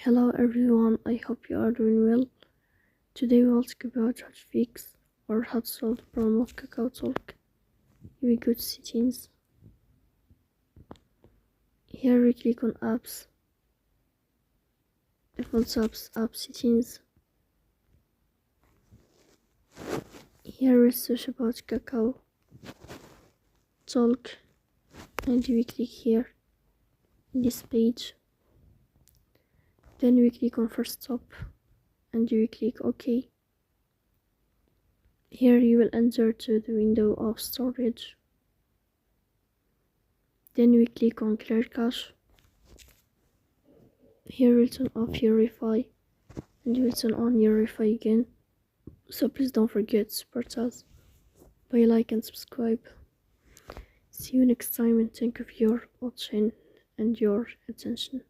Hello everyone, I hope you are doing well. Today we will talk about how to fix or how to solve the problem of KakaoTalk. We go to settings. Here we click on apps. Default apps, app settings. Here we search about KakaoTalk and we click here in this page. Then we click on first stop and we click OK. Here you will enter to the window of storage. Then we click on clear cache. Here we'll turn off your Wi-Fi and you will turn on your Wi-Fi again. So please don't forget to support us by like and subscribe. See you next time and thank you for your watching and your attention.